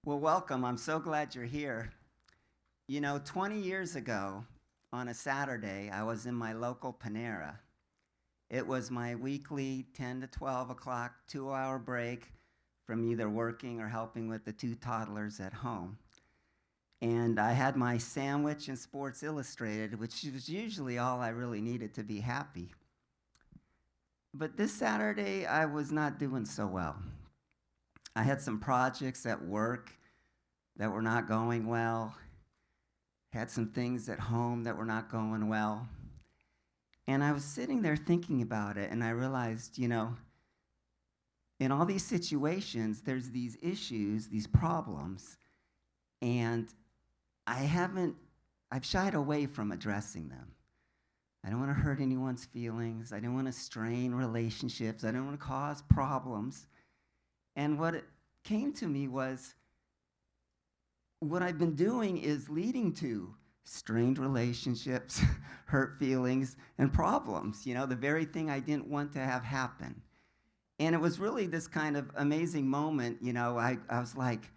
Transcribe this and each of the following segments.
Well, welcome. I'm so glad you're here. 20 years ago, on a Saturday, I was in my local Panera. It was my weekly 10 to 12 o'clock 2-hour break from either working or helping with the two toddlers at home. And I had my sandwich and Sports Illustrated, which was usually all I really needed to be happy. But this Saturday, I was not doing so well. I had some projects at work that were not going well, had some things at home that were not going well. And I was sitting there thinking about it, and I realized, in all these situations, there's these issues, these problems, and I've shied away from addressing them. I don't want to hurt anyone's feelings. I don't want to strain relationships. I don't want to cause problems. And what it came to me was, what I've been doing is leading to strained relationships, hurt feelings, and problems, the very thing I didn't want to have happen. And it was really this kind of amazing moment, I was like,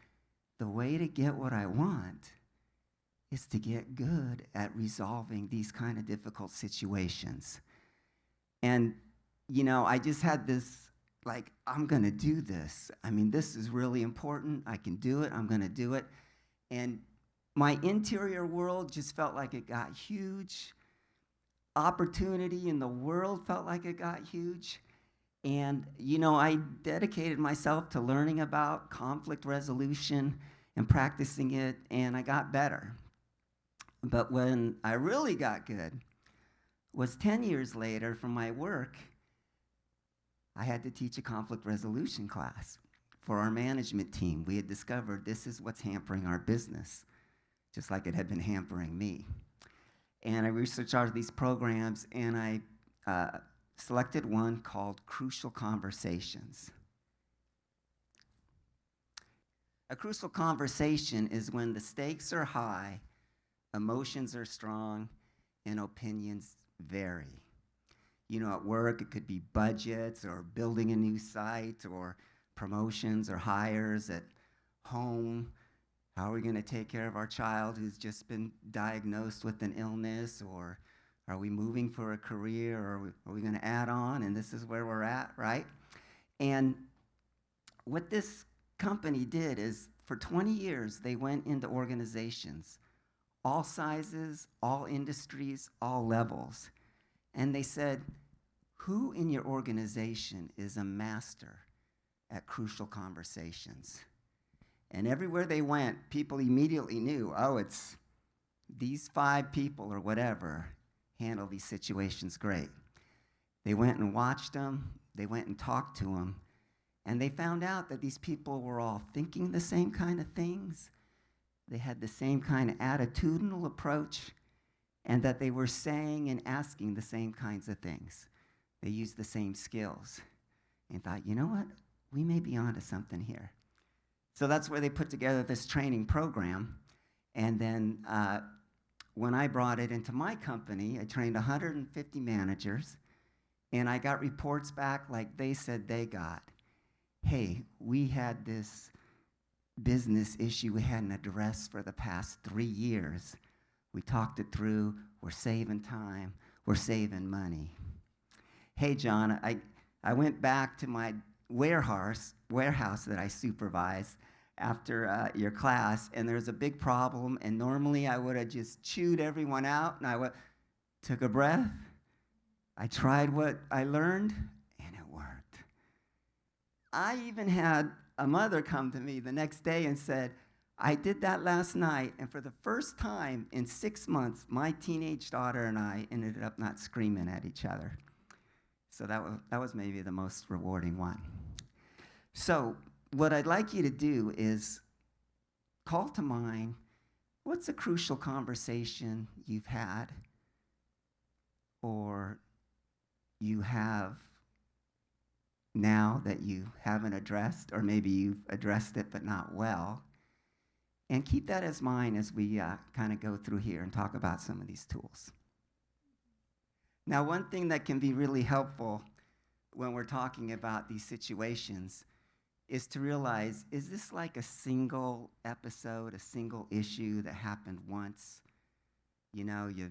the way to get what I want is to get good at resolving these kind of difficult situations. And, I just had this, I'm going to do this. This is really important. I can do it. I'm going to do it. And my interior world just felt like it got huge. Opportunity in the world felt like it got huge. And, I dedicated myself to learning about conflict resolution and practicing it, and I got better. But when I really got good was 10 years later from my work. I had to teach a conflict resolution class for our management team. We had discovered this is what's hampering our business, just like it had been hampering me. And I researched all of these programs, and I selected one called Crucial Conversations. A crucial conversation is when the stakes are high, emotions are strong, and opinions vary. At work, it could be budgets or building a new site or promotions or hires. At home, how are we going to take care of our child who's just been diagnosed with an illness? Or are we moving for a career? Or are we going to add on? And this is where we're at, right? And what this company did is, for 20 years, they went into organizations, all sizes, all industries, all levels. And they said, who in your organization is a master at crucial conversations? And everywhere they went, people immediately knew, it's these 5 people or whatever handle these situations great. They went and watched them, they went and talked to them, and they found out that these people were all thinking the same kind of things, they had the same kind of attitudinal approach, and that they were saying and asking the same kinds of things. They used the same skills, and thought, you know what? We may be onto something here. So that's where they put together this training program. And then when I brought it into my company, I trained 150 managers, and I got reports back like they said they got. Hey, we had this business issue we hadn't addressed for the past 3 years. We talked it through. We're saving time. We're saving money. Hey, John, I went back to my warehouse that I supervise after your class, and there's a big problem, and normally I would have just chewed everyone out, and I took a breath. I tried what I learned, and it worked. I even had a mother come to me the next day and said, I did that last night, and for the first time in 6 months, my teenage daughter and I ended up not screaming at each other. So that was maybe the most rewarding one. So what I'd like you to do is call to mind, what's a crucial conversation you've had or you have now that you haven't addressed, or maybe you've addressed it but not well. And keep that as mind as we kind of go through here and talk about some of these tools. Now, one thing that can be really helpful when we're talking about these situations is to realize, is this like a single episode, a single issue that happened once? You know, you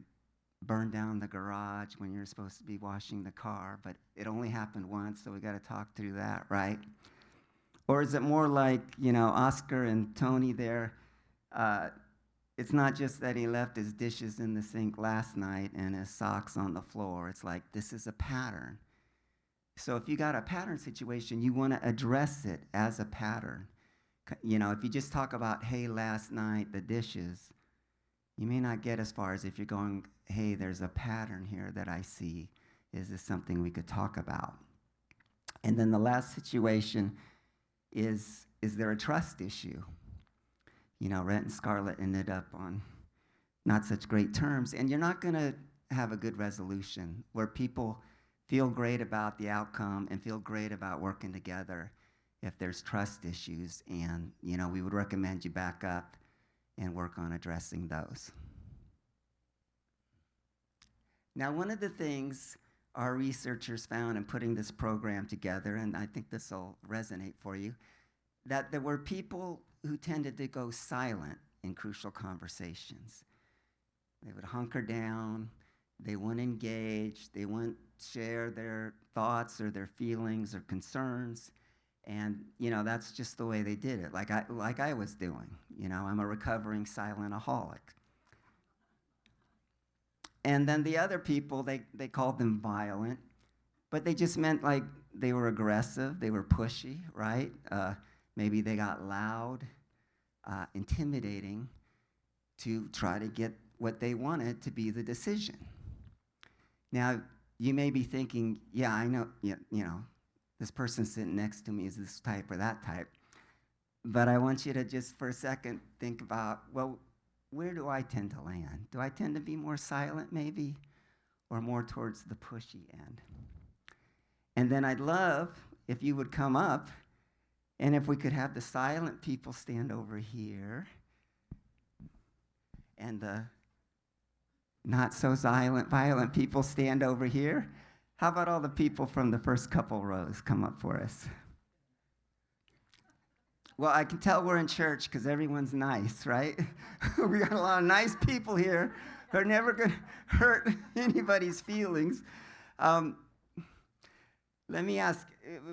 burned down the garage when you're supposed to be washing the car, but it only happened once, so we got to talk through that, right? Or is it more like, you know, Oscar and Tony there, it's not just that he left his dishes in the sink last night and his socks on the floor. It's like, this is a pattern. So if you got a pattern situation, you want to address it as a pattern. You know, if you just talk about, hey, last night, the dishes, you may not get as far as if you're going, hey, there's a pattern here that I see. Is this something we could talk about? And then the last situation is there a trust issue? You know, Rhett and Scarlett ended up on not such great terms, and you're not going to have a good resolution where people feel great about the outcome and feel great about working together if there's trust issues. And, you know, we would recommend you back up and work on addressing those. Now, one of the things our researchers found in putting this program together, and I think this will resonate for you, that there were people who tended to go silent in crucial conversations. They would hunker down, they wouldn't engage, they wouldn't share their thoughts or their feelings or concerns, and you know, that's just the way they did it, like I was doing. You know, I'm a recovering silentaholic. And then the other people, they called them violent, but they just meant like they were aggressive, they were pushy, right? Maybe they got loud, intimidating to try to get what they wanted to be the decision. Now, you may be thinking, yeah, I know, you know, this person sitting next to me is this type or that type. But I want you to just for a second think about, well, where do I tend to land? Do I tend to be more silent maybe, or more towards the pushy end? And then I'd love if you would come up, and if we could have the silent people stand over here, and the not so violent people stand over here. How about all the people from the first couple rows come up for us? Well, I can tell we're in church because everyone's nice, right? We got a lot of nice people here who are never going to hurt anybody's feelings. Let me ask,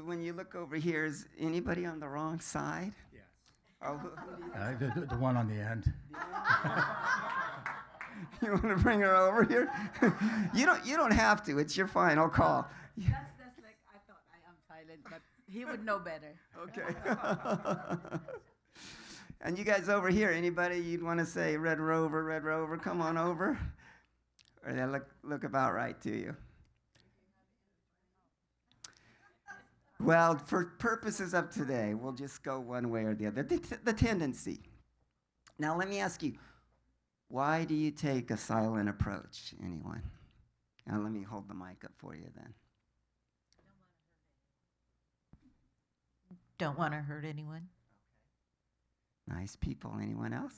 when you look over here, is anybody on the wrong side? Yes. Oh, The one on the end. You want to bring her over here? You don't have to. It's your final call. That's like, I thought I am silent, but he would know better. Okay. And you guys over here, anybody you'd want to say, Red Rover, come on over? Or they look about right to you? Well, for purposes of today, we'll just go one way or the other. The tendency. Now, let me ask you, why do you take a silent approach, anyone? Now, let me hold the mic up for you then. Don't want to hurt anyone. Nice people. Anyone else?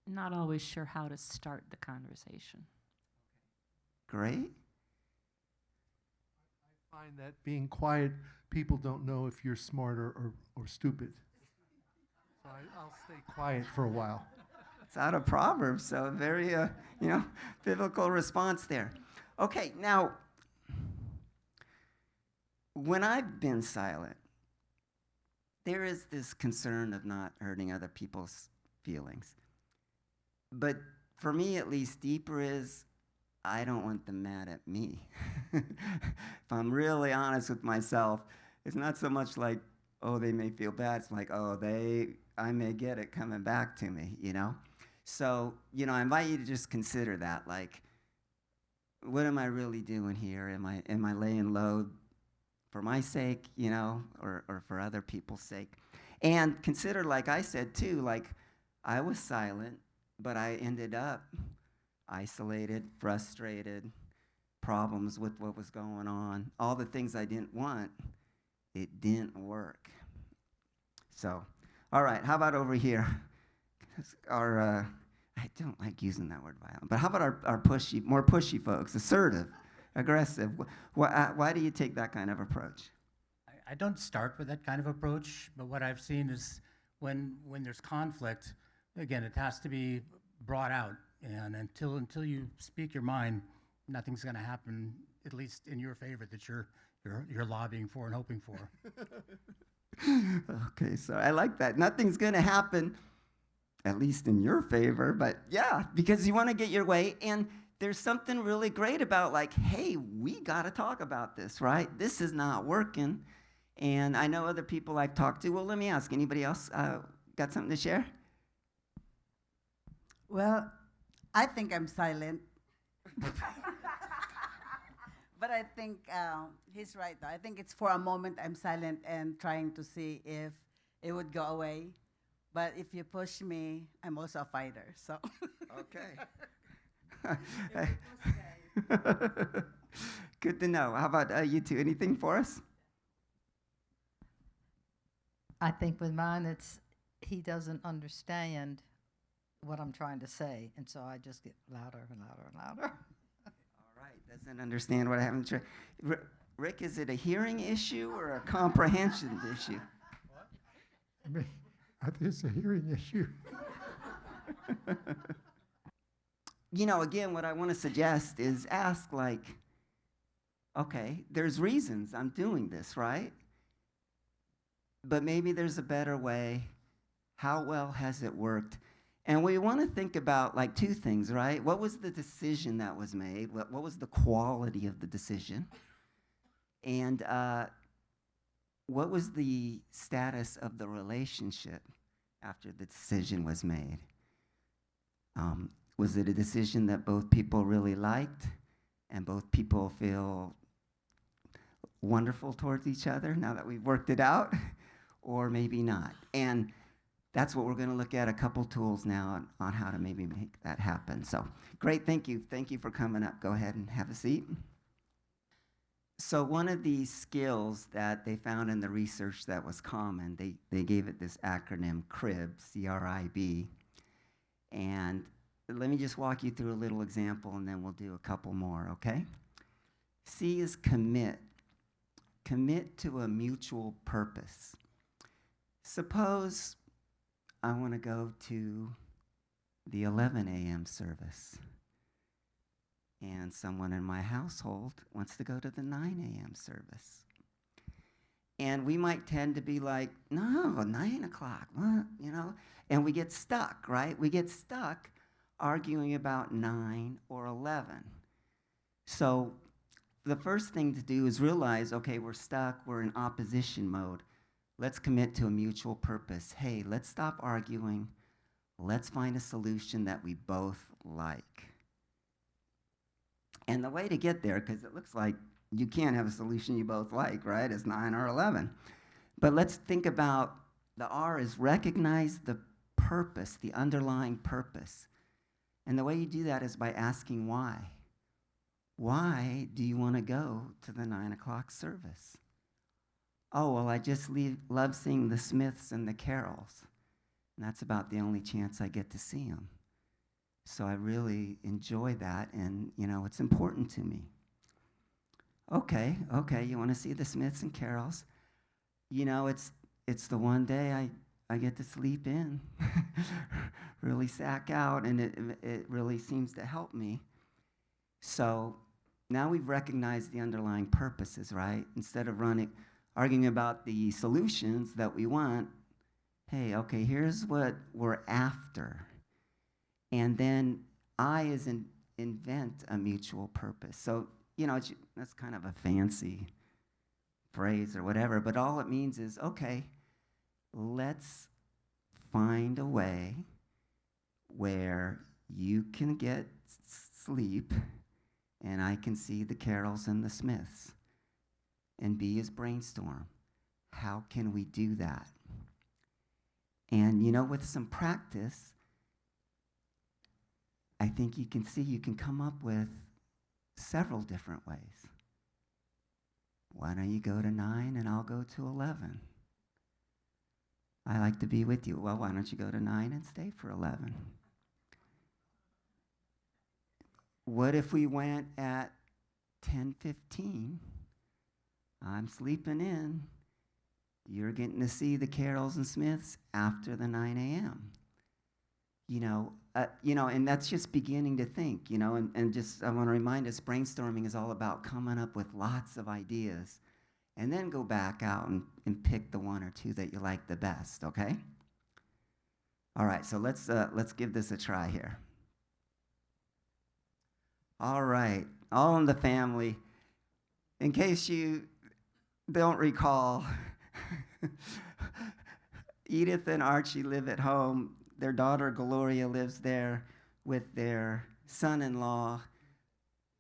Not always sure how to start the conversation. Great. I find that being quiet, people don't know if you're smart or stupid. So I'll stay quiet for a while. It's out of Proverbs, so very, biblical response there. Okay, now, when I've been silent, there is this concern of not hurting other people's feelings. But for me, at least, deeper is, I don't want them mad at me. If I'm really honest with myself, it's not so much like, oh, they may feel bad. It's like, oh, I may get it coming back to me, you know? So, I invite you to just consider that, like, what am I really doing here? Am I laying low for my sake, or for other people's sake? And consider, like I said too, like, I was silent, but I ended up isolated, frustrated, problems with what was going on, all the things I didn't want. It didn't work. So, all right, how about over here? I don't like using that word violent, but how about our more pushy folks, assertive, aggressive? Why do you take that kind of approach? I don't start with that kind of approach, but what I've seen is when there's conflict, again, it has to be brought out, and until you speak your mind, nothing's going to happen, at least in your favor, that you're lobbying for and hoping for. Okay, so I like that. Nothing's going to happen, at least in your favor, but yeah, because you want to get your way. And there's something really great about, like, hey, we got to talk about this, right? This is not working. And I know other people I've talked to. Well, let me ask, anybody else got something to share? Well, I think I'm silent. But I think he's right, though. I think it's for a moment I'm silent and trying to see if it would go away. But if you push me, I'm also a fighter, so. Okay. Good to know. How about you two? Anything for us? I think with mine, it's he doesn't understand what I'm trying to say, and so I just get louder and louder and louder. All right. Doesn't understand what I haven't tried. Rick, is it a hearing issue or a comprehension issue? I mean, I think it's a hearing issue. You know, again, what I want to suggest is ask, like, okay, there's reasons I'm doing this, right? But maybe there's a better way. How well has it worked? And we want to think about, like, two things, right? What was the decision that was made? What was the quality of the decision? And what was the status of the relationship after the decision was made? Was it a decision that both people really liked and both people feel wonderful towards each other now that we've worked it out? Or maybe not. And that's what we're going to look at, a couple tools now on how to maybe make that happen. So great, thank you. Thank you for coming up. Go ahead and have a seat. So one of these skills that they found in the research that was common, they gave it this acronym CRIB, C-R-I-B. And let me just walk you through a little example, and then we'll do a couple more, okay? C is commit. Commit to a mutual purpose. Suppose I want to go to the 11 a.m. service, and someone in my household wants to go to the 9 a.m. service. And we might tend to be like, no, 9 o'clock, what? You know? And we get stuck, right? We get stuck arguing about 9 or 11. So the first thing to do is realize, okay, we're stuck, we're in opposition mode. Let's commit to a mutual purpose. Hey, let's stop arguing. Let's find a solution that we both like. And the way to get there, because it looks like you can't have a solution you both like, right? It's 9 or 11. But let's think about the R is recognize the purpose, the underlying purpose. And the way you do that is by asking why. Why do you want to go to the 9 o'clock service? Oh, well, I just love seeing the Smiths and the Carols. And that's about the only chance I get to see them. So I really enjoy that, and, you know, it's important to me. Okay, you want to see the Smiths and Carols? You know, it's the one day I get to sleep in, really sack out, and it really seems to help me. So now we've recognized the underlying purposes, right? Instead of arguing about the solutions that we want, hey, okay, here's what we're after. And then I is invent a mutual purpose. So, you know, that's kind of a fancy phrase or whatever, but all it means is, okay, let's find a way where you can get sleep and I can see the Carols and the Smiths. And B is brainstorm. How can we do that? And, you know, with some practice, I think you can see you can come up with several different ways. Why don't you go to 9 and I'll go to 11? I like to be with you. Well, why don't you go to 9 and stay for 11? What if we went at 10:15? I'm sleeping in, You're getting to see the Carols and Smiths after the 9 a.m. And that's just beginning to think, and just I want to remind us, brainstorming is all about coming up with lots of ideas, and then go back out and pick the one or two that you like the best, okay? All right, so let's give this a try here. All right, all in the family. In case you don't recall, Edith and Archie live at home. Their daughter Gloria lives there with their son-in-law,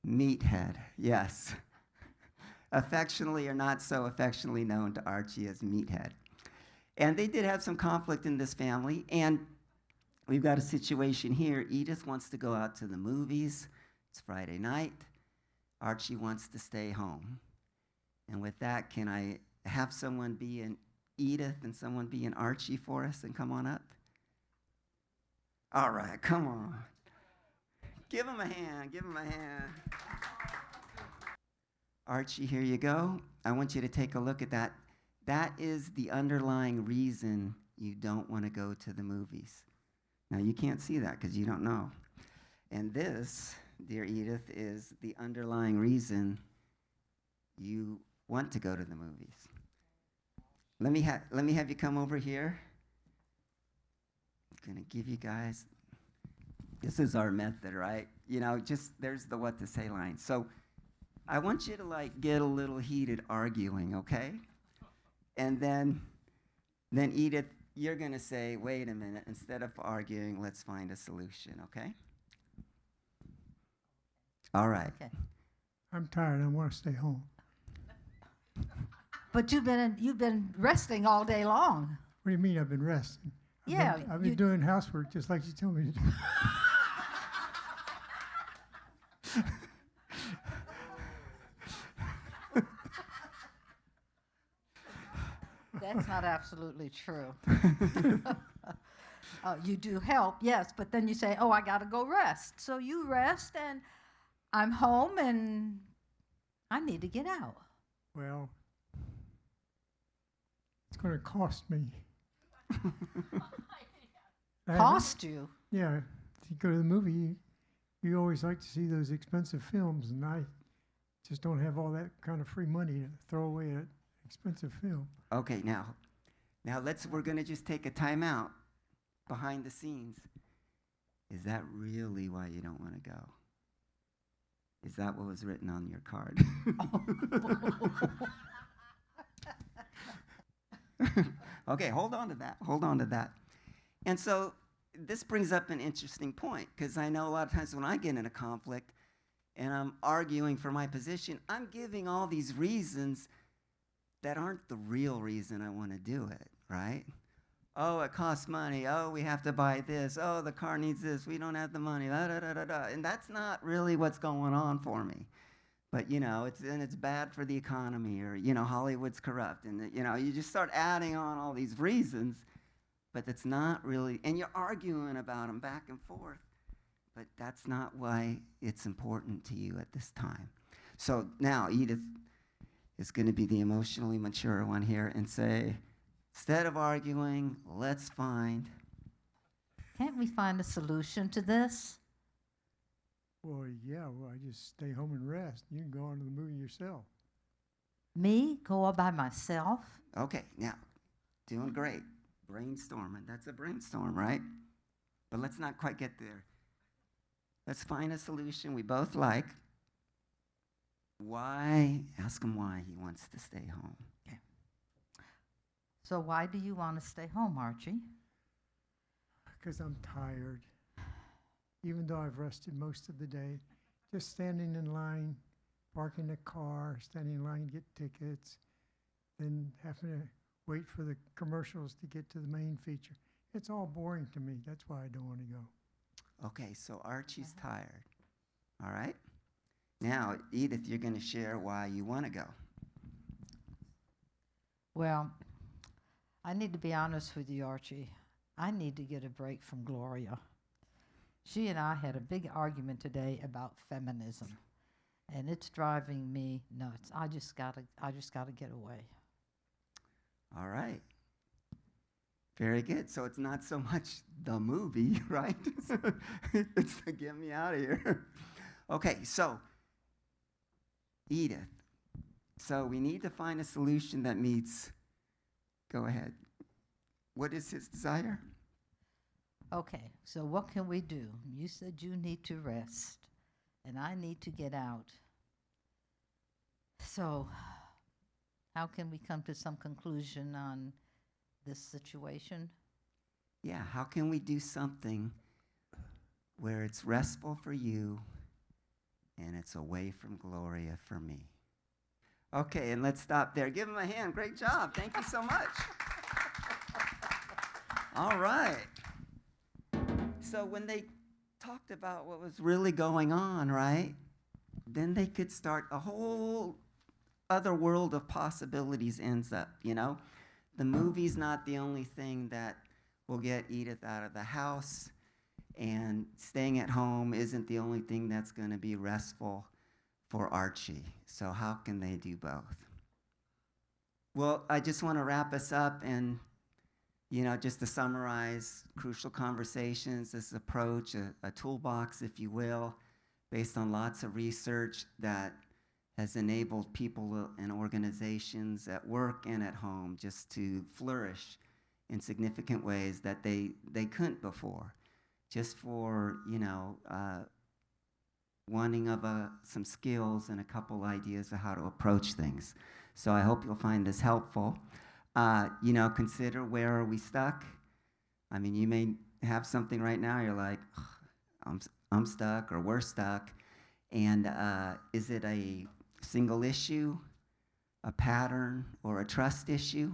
Meathead. Yes. Affectionately or not so affectionately known to Archie as Meathead. And they did have some conflict in this family, and we've got a situation here. Edith wants to go out to the movies. It's Friday night. Archie wants to stay home. And with that, can I have someone be an Edith and someone be an Archie for us and come on up? All right, come on. Give him a hand, give him a hand. Archie, here you go. I want you to take a look at that. That is the underlying reason you don't want to go to the movies. Now, you can't see that because you don't know. And this, dear Edith, is the underlying reason you want to go to the movies. Let me have you come over here. I'm going to give you guys, this is our method, right? Just there's the what to say line. So I want you to get a little heated arguing, okay? And then Edith, you're going to say, wait a minute, instead of arguing, let's find a solution, okay? All right. Okay. I'm tired. I want to stay home. But you've been resting all day long. What do you mean I've been resting? Yeah, I've been doing housework just like you told me to do. That's not absolutely true. You do help, yes, but then you say, oh, I got to go rest. So you rest, and I'm home, and I need to get out. Well, it's going to cost me. Cost you? Yeah. If you go to the movie, you always like to see those expensive films, and I just don't have all that kind of free money to throw away an expensive film. Okay, now we're going to just take a time out behind the scenes. Is that really why you don't want to go? Is that what was written on your card? Okay, hold on to that. And so this brings up an interesting point, because I know a lot of times when I get in a conflict and I'm arguing for my position, I'm giving all these reasons that aren't the real reason I want to do it, right? Oh, it costs money. Oh, we have to buy this. Oh, the car needs this. We don't have the money. Da, da, da, da, da. And that's not really what's going on for me. But, it's bad for the economy, or, Hollywood's corrupt. And, you just start adding on all these reasons, but it's not really, and you're arguing about them back and forth. But that's not why it's important to you at this time. So now Edith is going to be the emotionally mature one here and say, instead of arguing, let's find. Can't we find a solution to this? Well, yeah, I just stay home and rest. You can go on to the movie yourself. Me? Go all by myself? Okay, now, doing great. Brainstorming. That's a brainstorm, right? But let's not quite get there. Let's find a solution we both like. Why? Ask him why he wants to stay home. Okay. So why do you want to stay home, Archie? Because I'm tired. Even though I've rested most of the day, just standing in line, parking the car, standing in line to get tickets, then having to wait for the commercials to get to the main feature. It's all boring to me. That's why I don't want to go. Okay, so Archie's tired. All right? Now, Edith, you're going to share why you want to go. Well, I need to be honest with you, Archie. I need to get a break from Gloria. She and I had a big argument today about feminism, and it's driving me nuts. I just gotta get away. All right. Very good. So it's not so much the movie, right? It's to get me out of here. Okay, so Edith. So we need to find a solution that meets. Go ahead. What is his desire? Okay, so what can we do? You said you need to rest, and I need to get out. So, how can we come to some conclusion on this situation? Yeah, how can we do something where it's restful for you and it's away from Gloria for me? Okay, and let's stop there. Give him a hand. Great job. Thank you so much. All right. So when they talked about what was really going on, right, then they could start a whole other world of possibilities ends up, you know? The movie's not the only thing that will get Edith out of the house, and staying at home isn't the only thing that's going to be restful for Archie. So how can they do both? Well, I just want to wrap us up and, you know, just to summarize Crucial Conversations, this approach, a toolbox, if you will, based on lots of research that has enabled people and organizations at work and at home just to flourish in significant ways that they couldn't before, just for, you know, wanting of some skills and a couple ideas of how to approach things. So I hope you'll find this helpful. You know, consider, where are we stuck? I mean, you may have something right now, you're like, I'm stuck, or we're stuck. And is it a single issue, a pattern, or a trust issue?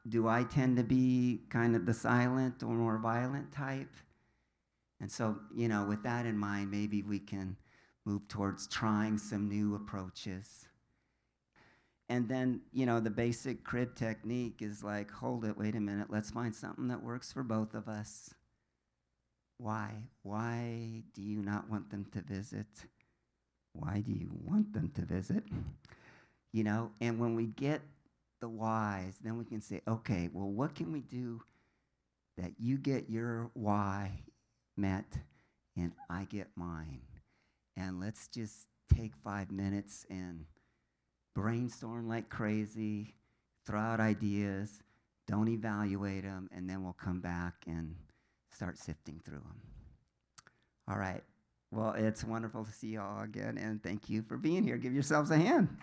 Do I tend to be kind of the silent or more violent type? And so, you know, with that in mind, maybe we can move towards trying some new approaches. And then, you know, the basic crib technique is like, hold it, wait a minute, let's find something that works for both of us. Why? Why do you not want them to visit? Why do you want them to visit? You know, and when we get the whys, then we can say, okay, well, what can we do that you get your why met and I get mine? And let's just take 5 minutes and brainstorm like crazy, throw out ideas, don't evaluate them, and then we'll come back and start sifting through them. All right. Well, it's wonderful to see you all again, and thank you for being here. Give yourselves a hand.